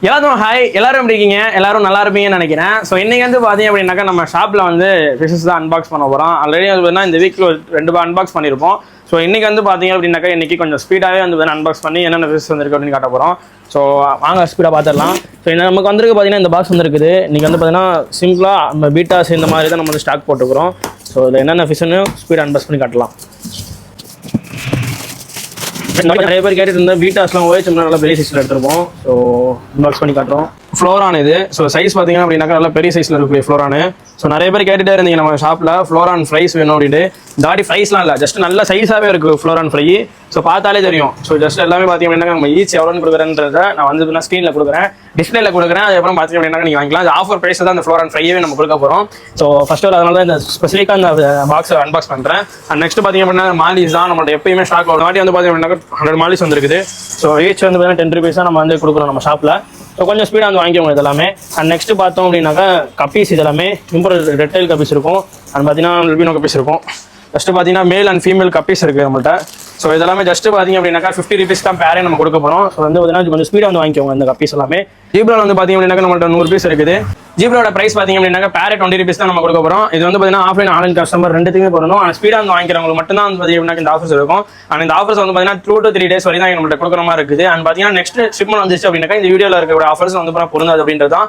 எல்லாரும் ஹாய், எல்லாரும் எப்படி இருக்கீங்க? எல்லாரும் நல்லா இருப்பீங்கன்னு நினைக்கிறேன். ஸோ இன்னைக்கு வந்து பார்த்தீங்க அப்படின்னாக்கா நம்ம ஷாப்பில் வந்து ஃபிஷஸ் தான் அன்பாக்ஸ் பண்ண போகிறோம். ஆல்ரெடி வந்து இந்த வீக்கில் 2 அன்பாக்ஸ் பண்ணியிருப்போம். ஸோ இன்னைக்கு வந்து பார்த்தீங்க அப்படின்னாக்கா இன்னைக்கு கொஞ்சம் ஸ்பீடாகவே வந்து அன்பாக்ஸ் பண்ணி என்னென்ன ஃபிஷஸ் வந்துருக்கு அப்படின்னு காட்ட போகிறோம். ஸோ வாங்க ஸ்பீடாக பார்த்துடலாம். ஸோ நமக்கு வந்துருக்கு பார்த்தீங்கன்னா இந்த பாக்ஸ் வந்துருக்குது. இன்றைக்கி வந்து பார்த்தீங்கன்னா சிம்பிளாக நம்ம பீட்டாஸ் இந்த மாதிரி தான் நம்ம வந்து ஸ்டாக் போட்டுக்கிறோம். ஸோ இதில் என்னென்ன ஃபிஷ்ஷுன்னு ஸ்பீடாக அன்பாக்ஸ் பண்ணி காட்டலாம். நிறைய பேர் கேட்டுட்டு இருந்தால் பீட்டாஸ்லாம் ஓஎச்எம்னா நல்லா பெரிய சைஸில் எடுத்துருப்போம். ஸோ அன்பாக்ஸ் பண்ணி காட்டுறோம். ஃப்ளோரான் இது. ஸோ சைஸ் பார்த்தீங்கன்னா அப்படின்னாக்கா நல்லா பெரிய சைஸில் இருக்கக்கூடிய ஃப்ளோரானு. ஸோ நிறைய பேர் கேட்டுகிட்டே இருந்தீங்க நம்ம ஷாப்பில் ஃப்ளோரான் ஃப்ரைஸ் வேணும் அப்படின்ட்டு. தாடி ஃப்ரைஸ்லாம் இல்லை, ஜஸ்ட் நல்ல சைஸாகவே இருக்குது ஃப்ளோரான் ஃப்ரை. ஸோ பார்த்தாலே தெரியும். ஸோ ஜஸ்ட் எல்லாமே பார்த்தீங்க அப்படின்னா நம்ம ஈச் எவ்வளோன்னு கொடுக்குறேன்றதை நான் வந்து ஸ்க்ரீனில் கொடுக்குறேன், டிஸ்பிளேல கொடுக்குறேன். அதுக்கப்புறம் பார்த்தீங்க அப்படின்னா நீங்கள் வாங்கிக்கலாம். அது ஆஃபர் ப்ரைஸ் தான் அந்த ஃப்ளோரான் ஃப்ரையே நம்ம கொடுக்க போகிறோம். ஸோ ஃபர்ஸ்ட் அதனால தான் இந்த ஸ்பெசிஃபிக்காக அந்த பாக்ஸை அன்பாக்ஸ் பண்ணுறேன். அண்ட் நெக்ஸ்ட் பார்த்தீங்க அப்படின்னா மாலிஸ் தான் நம்மளோட எப்பயுமே ஸ்டாக் ஒரு வாட்டி வந்து பார்த்தீங்க அப்படின்னா 100 மாலிஸ் வந்துருக்குது. ஸோ ஈச் வந்து பார்த்தீங்கன்னா 10 rupees நம்ம வந்து கொடுக்குறோம் நம்ம ஷாப்பில். ஸோ கொஞ்சம் ஸ்பீடாக வந்து வாங்கிக்கோங்க இது எல்லாமே. அண்ட் நெக்ஸ்ட் பார்த்தோம் அப்படின்னாக்கா கப்பீஸ் இது எல்லாமே இம்போர்ட் ரெட்டைல் கப்பீஸ் இருக்கும். அண்ட் பார்த்தீங்கன்னா லுபினோ கப்பீஸ் இருக்கும். ஃபஸ்ட்டு பார்த்தீங்கன்னா மேல் அண்ட் ஃபீமேல் கப்பீஸ் இருக்குது நம்மள்ட்ட. ஸோ இதெல்லாமே ஜஸ்ட் பார்த்தீங்க அப்படின்னாக்கா 50 rupees தான் பேரே நம்ம கொடுக்க போகிறோம். ஸோ வந்து பார்த்தீங்கன்னா கொஞ்சம் ஸ்பீடாக வந்து வாங்கிக்கோங்க இந்த கப்பீஸ் எல்லாமே. ஜீப்ராவில் வந்து பார்த்தீங்க அப்படின்னாக்கா நம்மள்ட்ட 100 rupees இருக்குது. ஜீப்ரோட பிரைஸ் பார்த்தீங்க அப்படின்னாக்கா பேரே 20 rupees தான் நம்ம கொடுக்க போகிறோம். இது வந்து பார்த்தீங்கன்னா ஆஃப்லைன் ஆன்லைன் கஸ்டமர் ரெண்டுத்துக்குமே போடணும். ஆனால் ஸ்பீடாக வந்து வாங்கிக்கிறவங்களுக்கு மட்டும் தான் வந்து பார்த்தீங்கன்னா இந்த ஆஃபர்ஸ் இருக்கும். அண்ட் இந்த ஆஃபர்ஸ் வந்து பார்த்தீங்கன்னா 2 to 3 days வரை தான் நம்மள்ட்ட கொடுக்குற மாதிரி இருக்குது. அண்ட் பார்த்தீங்கன்னா நெக்ஸ்ட் ஷிப்மெண்ட் வந்துச்சு அப்படின்னாக்கா இந்த வீடியோவில் இருக்கிற ஆஃபர்ஸ் வந்து பொருந்தாது அப்படின்றது தான்.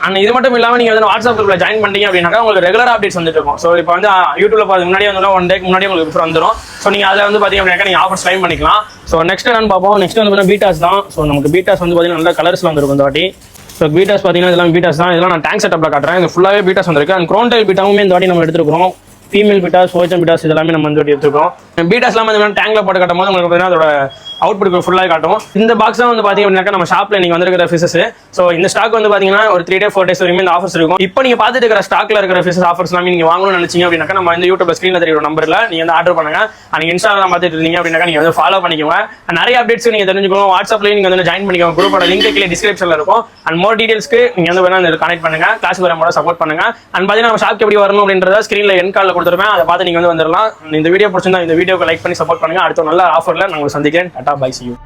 அண்ட் இது மட்டும் இல்லாமல் நீங்கள் வந்து வாட்ஸ்அப் குரூப்ல ஜாயின் பண்ணிட்டீங்க அப்படின்னாக்கா உங்களுக்கு ரெகுலர் அப்டேட்ஸ் வந்துட்டு இருக்கும். ஸோ இப்போ வந்து யூடியூப்ல பார்த்து முன்னாடி வந்து 1 டேக்கு முன்னாடி உங்களுக்கு வந்துடும். ஸோ நீங்கள் அதில் வந்து பார்த்தீங்க அப்படின்னாக்கா நீங்கள் ஆஃபர்ஸ் கிளைம் பண்ணிக்கலாம். ஸோ நெக்ஸ்ட் என்னன்னு பார்ப்போம். நெக்ஸ்ட் வந்து பார்த்தீங்கன்னா பீட்டாஸ் தான். ஸோ நமக்கு பீட்டாஸ் வந்து பார்த்தீங்கன்னா நல்ல கலர்ஸ்ல வந்துருக்கும் இந்த வாட்டி. ஸோ பீட்டாஸ் பார்த்தீங்கன்னா இதெல்லாம் பீட்டாஸ் தான். இதெல்லாம் நான் டேங்க் செட்டப்ல காட்டுறேன். இது ஃபுல்லாகவே பீட்டாஸ் வந்திருக்கு. அண்ட் க்ரோன்டைல் பீட்டாவுமே இந்த வாட்டி நம்ம எடுத்துருக்கோம். ஃபீமேல் பீட்டாஸ், ஓஎச்எம் பீட்டாஸ் இதெல்லாமே நம்ம வந்து எடுத்துருக்கோம். பீட்டாஸ்லாம் வந்து டேங்க்ல போட்டு காட்டும் போது உங்களுக்கு பார்த்தீங்கன்னா அதோட அவுட்புட் ஃபுல்லாக காட்டும். இந்த பாக்ஸ் வந்து பார்த்தீங்க அப்படின்னாக்கா நம்ம ஷாப்பில் நீங்கள் வந்துருக்கிற ஃபிஷஸ். ஸோ இந்த ஸ்டாக் வந்து பார்த்தீங்கன்னா ஒரு 3 days 4 days வரைக்கும் இந்த ஆஃபர்ஸ் இருக்கும். இப்போ நீங்கள் பார்த்துட்டு இருக்கிற ஸ்டாக்ல இருக்கிற ஃபிஷஸ் ஆஃபர்ஸ் எல்லாமே நீங்கள் வாங்கணும்னு நினைச்சீங்க அப்படின்னாக்கா நம்ம வந்து யூடியூப்ல ஸ்க்ரீன்ல தெரியுற நம்பரில் நீங்கள் வந்து ஆர்டர் பண்ணுங்க. நீங்கள் இன்ஸ்டாகிராம் பார்த்துட்டு இருந்தீங்க அப்படின்னாக்கா நீங்கள் வந்து ஃபாலோ பண்ணிக்கோங்க. நிறைய அப்டேட்ஸ் நீங்கள் தெரிஞ்சுக்கணும். வாட்ஸ்அப்லேயும் நீங்கள் வந்து ஜாயின் பண்ணிக்கோங்க. குரூப்போட லிங்க் கீழே டிஸ்கிரிப்ஷனில் இருக்கும். அண்ட் மோர் டீடைல்ஸ்க்கு நீங்கள் வந்து வேணா கனெக்ட் பண்ணுங்க. கிளாஸ் வர மூலம் சப்போர்ட் பண்ணுங்க. அண்ட் பார்த்தீங்கன்னா நம்ம ஷாப்க்கு எப்படி வரணும் அப்படின்றத ஸ்க்ரீனில் என் காலில் கொடுத்துருப்பேன். அதை பார்த்து நீங்கள் வந்து வந்துடலாம். இந்த வீடியோ பிடிச்சிருந்தா இந்த வீடியோக்கு லைக் பண்ணி சப்போர்ட் பண்ணுங்க. அடுத்த நல்ல ஆஃபரில் நான் உங்களை சந்திக்கிறேன். Tata bye, see you.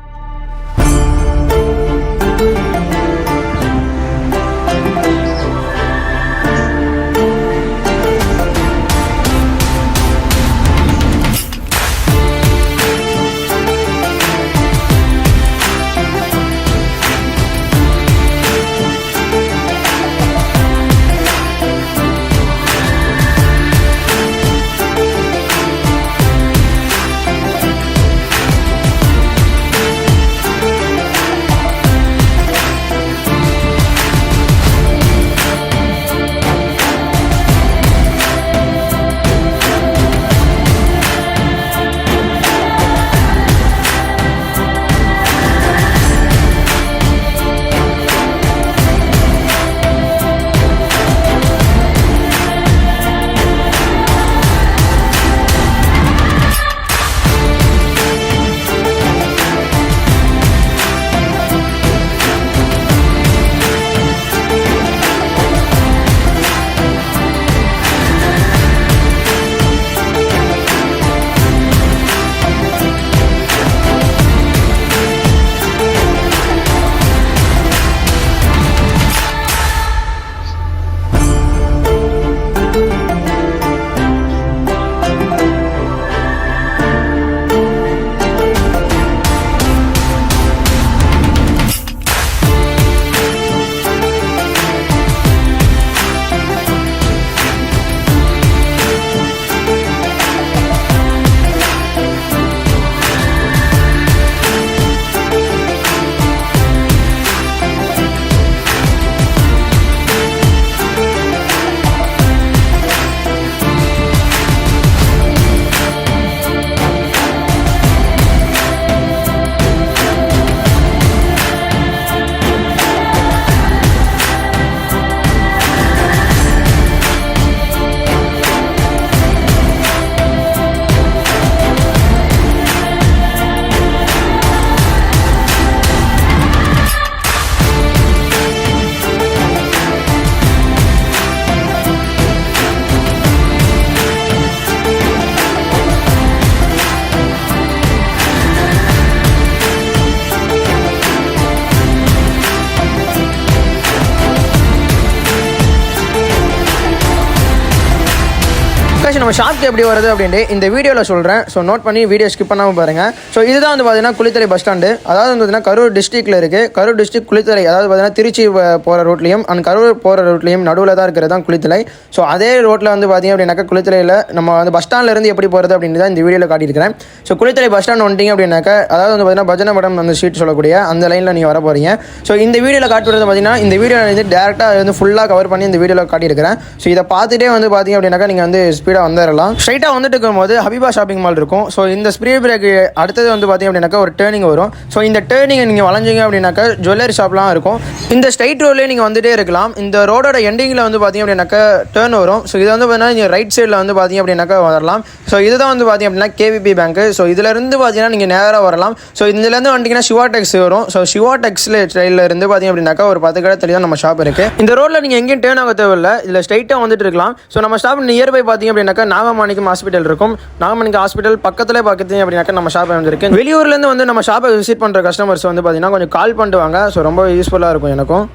Guys நம்ம ஷாப்க்கு எப்படி வருது அப்படின்ட்டு இந்த வீடியோவில் சொல்கிறேன். ஸோ நோட் பண்ணி வீடியோ ஸ்கிப் பண்ணாமல் பாருங்கள். ஸோ இதுதான் வந்து பார்த்தீங்கன்னா குளித்தலை பஸ் ஸ்டாண்டு. அதாவது வந்து பார்த்தீங்கன்னா கரூர் டிஸ்ட்ரிக்ட்டில் இருக்குது. கரூர் டிஸ்ட்ரிக்ட் குளித்தலை, அதாவது பார்த்தீங்கன்னா திருச்சி போகிற ரூட்லையும் அண்ட் கரூர் போகிற ரூட்லையும் நடுவில் தான் இருக்கிறது தான் குளித்தலை. ஸோ அதே ரோட்டில் வந்து பார்த்தீங்க அப்படின்னாக்கா குளித்தலையில் நம்ம வந்து பஸ் ஸ்டாண்ட்லேருந்து எப்படி போகிறது அப்படின்னு தான் இந்த வீடியோவில் காட்டியிருக்கிறேன். ஸோ குளித்தலை பஸ் ஸ்டாண்ட் வந்துட்டீங்க அப்படின்னாக்கா, அதாவது வந்து பார்த்தீங்கன்னா பஜனை மடம் அந்த ஷீட் சொல்லக்கூடிய அந்த லைனில் நீங்கள் வர போகிறீங்க. ஸோ இந்த வீடியோவில் காட்டுறது பார்த்தீங்கன்னா இந்த வீடியோ வந்து டேரெக்டாக வந்து ஃபுல்லாக கவர் பண்ணி இந்த வீடியோவில் காட்டியிருக்கிறேன். ஸோ இதை பார்த்துட்டே வந்து பார்த்தீங்க அப்படின்னாக்கா நீங்கள் வந்து ஸ்பீடாக வந்துடலாம். ஸ்ட்ரைட்டாக வந்துட்டு இருக்கும்போது ஹபீபா ஷாப்பிங் மால் இருக்கும். ஸோ இந்த ஸ்பீட் பிரேக் அடுத்தது வந்து பார்த்தீங்க அப்படின்னாக்கா ஒரு டேர்னிங் வரும். ஸோ இந்த டேர்னிங் நீங்கள் வளைஞ்சிங்க அப்படின்னாக்கா ஜுவல்லரி ஷாப்லாம் இருக்கும். இந்த ஸ்ட்ரைட் ரோட்லேயே நீங்கள் வந்துட்டே இருக்கலாம். இந்த ரோடோட எண்டிங்கில் வந்து பார்த்தீங்க அப்படின்னாக்கா டேர்ன் வரும். ஸோ இது வந்து பார்த்தீங்கன்னா நீங்கள் ரைட் சைடில் வந்து பார்த்தீங்க அப்படின்னாக்கா வரலாம். ஸோ இதுதான் வந்து பார்த்தீங்க அப்படின்னா கேவிபி பேங்க். ஸோ இதிலேருந்து பார்த்தீங்கன்னா நீங்கள் நேராக வரலாம். ஸோ இதுலேருந்து வந்துட்டிங்கன்னா சிவா டெக்ஸ் வரும். ஸோ சிவா டெக்ஸில் சைடில் இருந்து பார்த்தீங்க அப்படின்னாக்கா ஒரு 10 கடை தெளிவாக நம்ம ஷாப் இருக்குது. இந்த ரோட்டில் நீங்கள் எங்கேயும் டேர்ன் ஆக தேவையில்லை. இதில் ஸ்ட்ரைட்டாக வந்துட்டு இருக்கலாம். ஸோ நம்ம ஷாப் நியர்பை பார்த்தீங்க அப்படின்னாக்கா நாகமாணிக்கம் ஹாஸ்பிட்டல் இருக்கும். நாகமாணிக்கம் ஹாஸ்பிட்டல் பக்கத்தில் பார்த்தீங்க அப்படின்னாக்கா நம்ம ஷாப் வந்துருக்கு. வெளியூர்லேருந்து வந்து நம்ம ஷாப்பை விசிட் பண்ணுற கஸ்டமர்ஸ் வந்து பார்த்தீங்கன்னா கொஞ்சம் கால் பண்ணிட்டு வாங்க. ஸோ ரொம்ப யூஸ்ஃபுல்லாக இருக்கும் எனக்கும்.